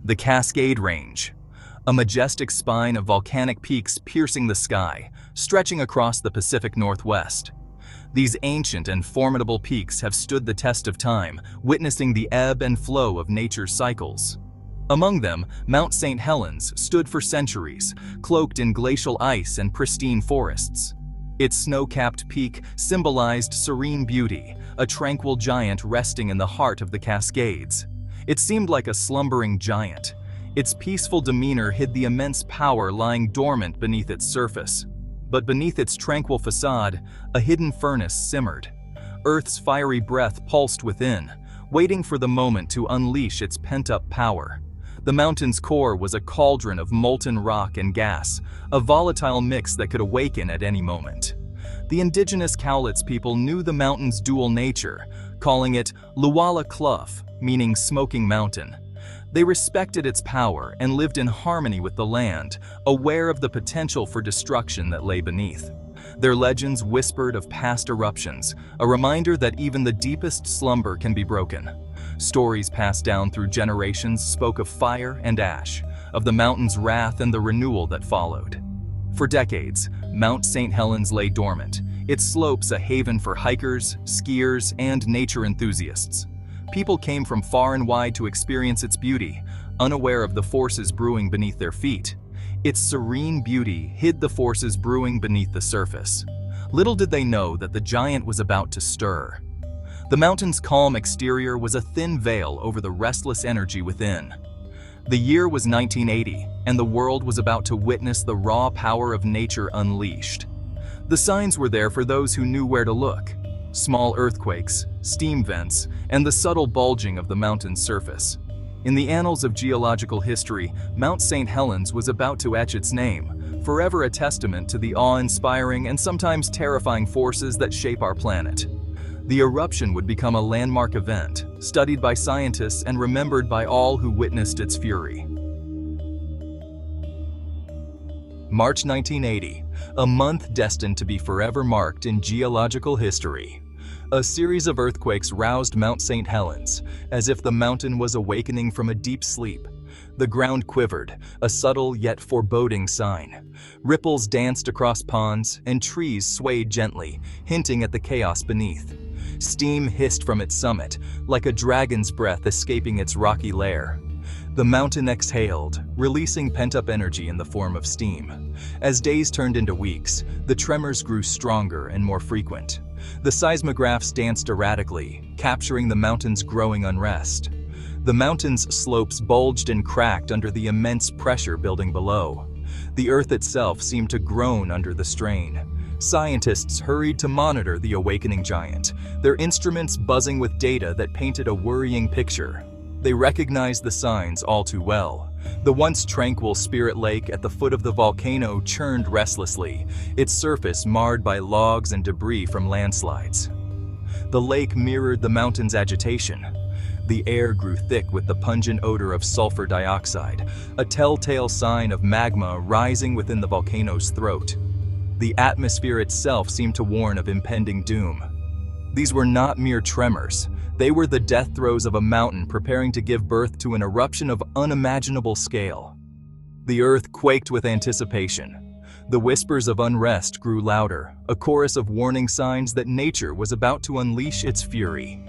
The Cascade Range, a majestic spine of volcanic peaks piercing the sky, stretching across the Pacific Northwest. These ancient and formidable peaks have stood the test of time, witnessing the ebb and flow of nature's cycles. Among them, Mount St. Helens stood for centuries, cloaked in glacial ice and pristine forests. Its snow-capped peak symbolized serene beauty, a tranquil giant resting in the heart of the Cascades. It seemed like a slumbering giant. Its peaceful demeanor hid the immense power lying dormant beneath its surface. But beneath its tranquil facade, a hidden furnace simmered. Earth's fiery breath pulsed within, waiting for the moment to unleash its pent-up power. The mountain's core was a cauldron of molten rock and gas, a volatile mix that could awaken at any moment. The indigenous Cowlitz people knew the mountain's dual nature, calling it Luwala Clough, meaning smoking mountain. They respected its power and lived in harmony with the land, aware of the potential for destruction that lay beneath. Their legends whispered of past eruptions, a reminder that even the deepest slumber can be broken. Stories passed down through generations spoke of fire and ash, of the mountain's wrath and the renewal that followed. For decades, Mount St. Helens lay dormant, its slopes a haven for hikers, skiers, and nature enthusiasts. People came from far and wide to experience its beauty, unaware of the forces brewing beneath their feet. Its serene beauty hid the forces brewing beneath the surface. Little did they know that the giant was about to stir. The mountain's calm exterior was a thin veil over the restless energy within. The year was 1980, and the world was about to witness the raw power of nature unleashed. The signs were there for those who knew where to look. Small earthquakes, steam vents, and the subtle bulging of the mountain's surface. In the annals of geological history, Mount St. Helens was about to etch its name, forever a testament to the awe-inspiring and sometimes terrifying forces that shape our planet. The eruption would become a landmark event, studied by scientists and remembered by all who witnessed its fury. March 1980, a month destined to be forever marked in geological history. A series of earthquakes roused Mount St. Helens, as if the mountain was awakening from a deep sleep. The ground quivered, a subtle yet foreboding sign. Ripples danced across ponds, and trees swayed gently, hinting at the chaos beneath. Steam hissed from its summit, like a dragon's breath escaping its rocky lair. The mountain exhaled, releasing pent-up energy in the form of steam. As days turned into weeks, the tremors grew stronger and more frequent. The seismographs danced erratically, capturing the mountain's growing unrest. The mountain's slopes bulged and cracked under the immense pressure building below. The earth itself seemed to groan under the strain. Scientists hurried to monitor the awakening giant, their instruments buzzing with data that painted a worrying picture. They recognized the signs all too well. The once tranquil Spirit Lake at the foot of the volcano churned restlessly, its surface marred by logs and debris from landslides. The lake mirrored the mountain's agitation. The air grew thick with the pungent odor of sulfur dioxide, a telltale sign of magma rising within the volcano's throat. The atmosphere itself seemed to warn of impending doom. These were not mere tremors. They were the death throes of a mountain preparing to give birth to an eruption of unimaginable scale. The earth quaked with anticipation. The whispers of unrest grew louder, a chorus of warning signs that nature was about to unleash its fury.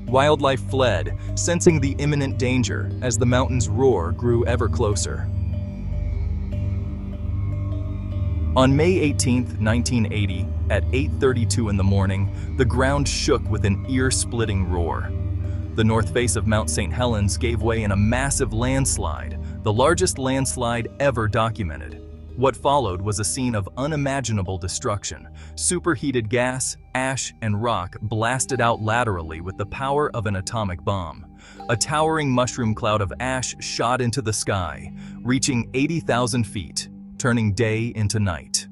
Wildlife fled, sensing the imminent danger as the mountain's roar grew ever closer. On May 18, 1980, at 8:32 in the morning, the ground shook with an ear-splitting roar. The north face of Mount St. Helens gave way in a massive landslide, the largest landslide ever documented. What followed was a scene of unimaginable destruction. Superheated gas, ash, and rock blasted out laterally with the power of an atomic bomb. A towering mushroom cloud of ash shot into the sky, reaching 80,000 feet. Turning day into night.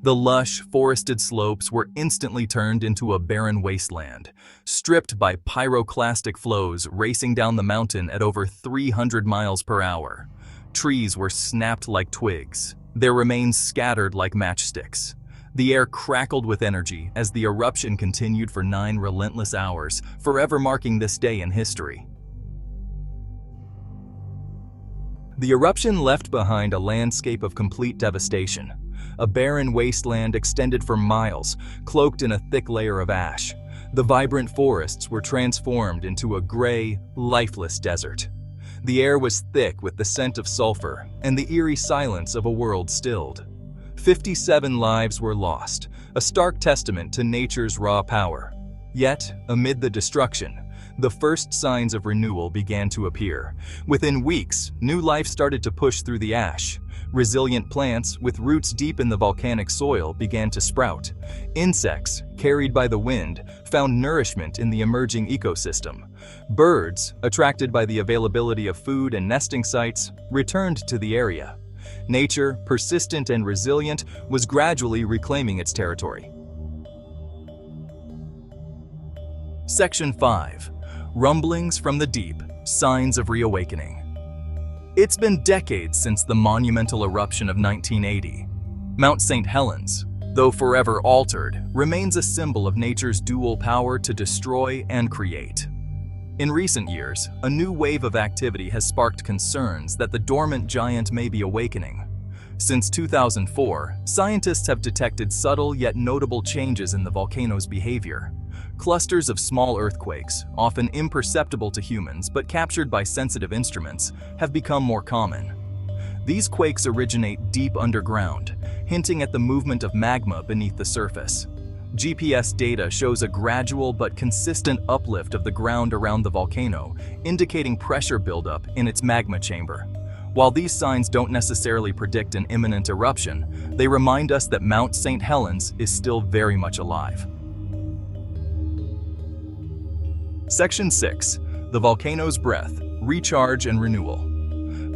The lush, forested slopes were instantly turned into a barren wasteland, stripped by pyroclastic flows racing down the mountain at over 300 miles per hour. Trees were snapped like twigs, their remains scattered like matchsticks. The air crackled with energy as the eruption continued for 9 relentless hours, forever marking this day in history. The eruption left behind a landscape of complete devastation. A barren wasteland extended for miles, cloaked in a thick layer of ash. The vibrant forests were transformed into a gray, lifeless desert. The air was thick with the scent of sulfur and the eerie silence of a world stilled. 57 lives were lost, a stark testament to nature's raw power. Yet, amid the destruction, the first signs of renewal began to appear. Within weeks, new life started to push through the ash. Resilient plants with roots deep in the volcanic soil began to sprout. Insects, carried by the wind, found nourishment in the emerging ecosystem. Birds, attracted by the availability of food and nesting sites, returned to the area. Nature, persistent and resilient, was gradually reclaiming its territory. Section 5. Rumblings from the Deep, Signs of Reawakening. It's been decades since the monumental eruption of 1980. Mount St. Helens, though forever altered, remains a symbol of nature's dual power to destroy and create. In recent years, a new wave of activity has sparked concerns that the dormant giant may be awakening. Since 2004, scientists have detected subtle yet notable changes in the volcano's behavior. Clusters of small earthquakes, often imperceptible to humans but captured by sensitive instruments, have become more common. These quakes originate deep underground, hinting at the movement of magma beneath the surface. GPS data shows a gradual but consistent uplift of the ground around the volcano, indicating pressure buildup in its magma chamber. While these signs don't necessarily predict an imminent eruption, they remind us that Mount St. Helens is still very much alive. Section 6. The volcano's breath, recharge and renewal.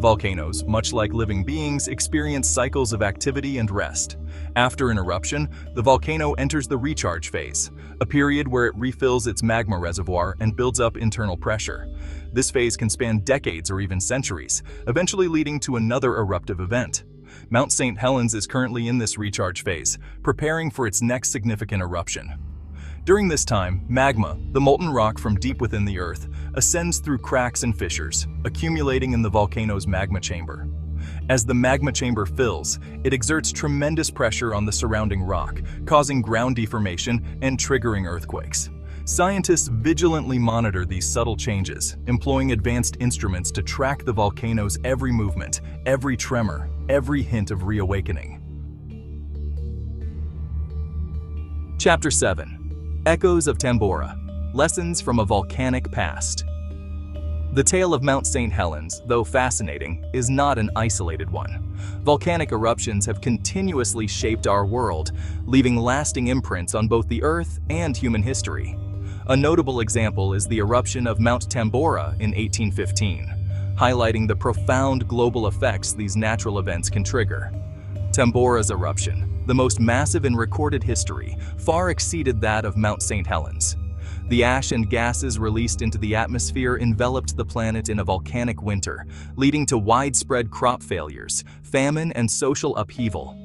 Volcanoes, much like living beings, experience cycles of activity and rest. After an eruption, the volcano enters the recharge phase, a period where it refills its magma reservoir and builds up internal pressure. This phase can span decades or even centuries, eventually leading to another eruptive event. Mount St. Helens is currently in this recharge phase, preparing for its next significant eruption. During this time, magma, the molten rock from deep within the earth, ascends through cracks and fissures, accumulating in the volcano's magma chamber. As the magma chamber fills, it exerts tremendous pressure on the surrounding rock, causing ground deformation and triggering earthquakes. Scientists vigilantly monitor these subtle changes, employing advanced instruments to track the volcano's every movement, every tremor, every hint of reawakening. Chapter 7. Echoes of Tambora, Lessons from a Volcanic Past. The tale of Mount St. Helens, though fascinating, is not an isolated one. Volcanic eruptions have continuously shaped our world, leaving lasting imprints on both the Earth and human history. A notable example is the eruption of Mount Tambora in 1815, highlighting the profound global effects these natural events can trigger. Tambora's eruption, the most massive in recorded history, far exceeded that of Mount St. Helens. The ash and gases released into the atmosphere enveloped the planet in a volcanic winter, leading to widespread crop failures, famine, and social upheaval.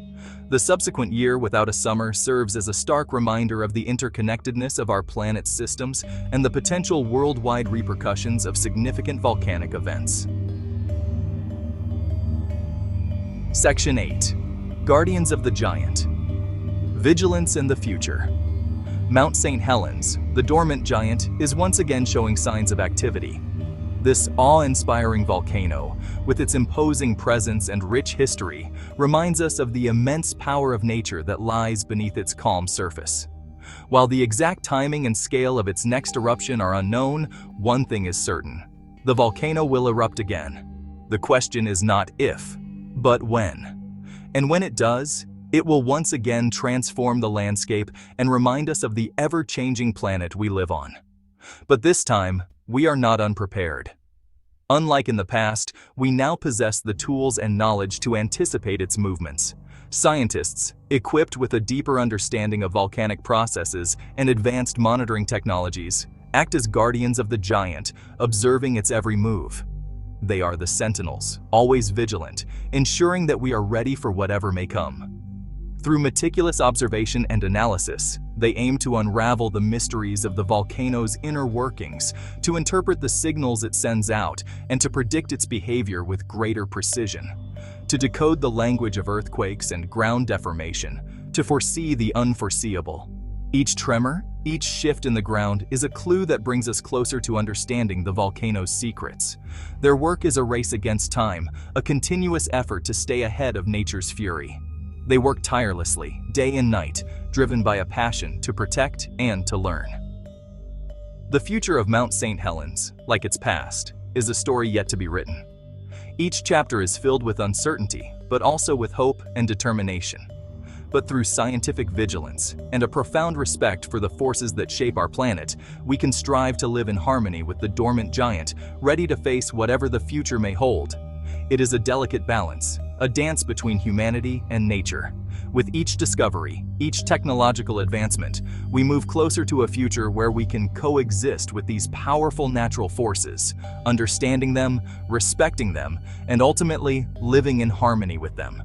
The subsequent year without a summer serves as a stark reminder of the interconnectedness of our planet's systems and the potential worldwide repercussions of significant volcanic events. Section 8. Guardians of the Giant. Vigilance in the future. Mount St. Helens, the dormant giant, is once again showing signs of activity. This awe-inspiring volcano, with its imposing presence and rich history, reminds us of the immense power of nature that lies beneath its calm surface. While the exact timing and scale of its next eruption are unknown, one thing is certain: the volcano will erupt again. The question is not if, but when. And when it does, it will once again transform the landscape and remind us of the ever-changing planet we live on. But this time, we are not unprepared. Unlike in the past, we now possess the tools and knowledge to anticipate its movements. Scientists, equipped with a deeper understanding of volcanic processes and advanced monitoring technologies, act as guardians of the giant, observing its every move. They are the sentinels, always vigilant, ensuring that we are ready for whatever may come. Through meticulous observation and analysis, They aim to unravel the mysteries of the volcano's inner workings, to interpret the signals it sends out, and to predict its behavior with greater precision. To decode the language of earthquakes and ground deformation, to foresee the unforeseeable. Each tremor, each shift in the ground is a clue that brings us closer to understanding the volcano's secrets. Their work is a race against time, a continuous effort to stay ahead of nature's fury. They work tirelessly, day and night, driven by a passion to protect and to learn. The future of Mount St. Helens, like its past, is a story yet to be written. Each chapter is filled with uncertainty, but also with hope and determination. But through scientific vigilance and a profound respect for the forces that shape our planet, we can strive to live in harmony with the dormant giant, ready to face whatever the future may hold. It is a delicate balance, a dance between humanity and nature. With each discovery, each technological advancement, we move closer to a future where we can coexist with these powerful natural forces, understanding them, respecting them, and ultimately living in harmony with them.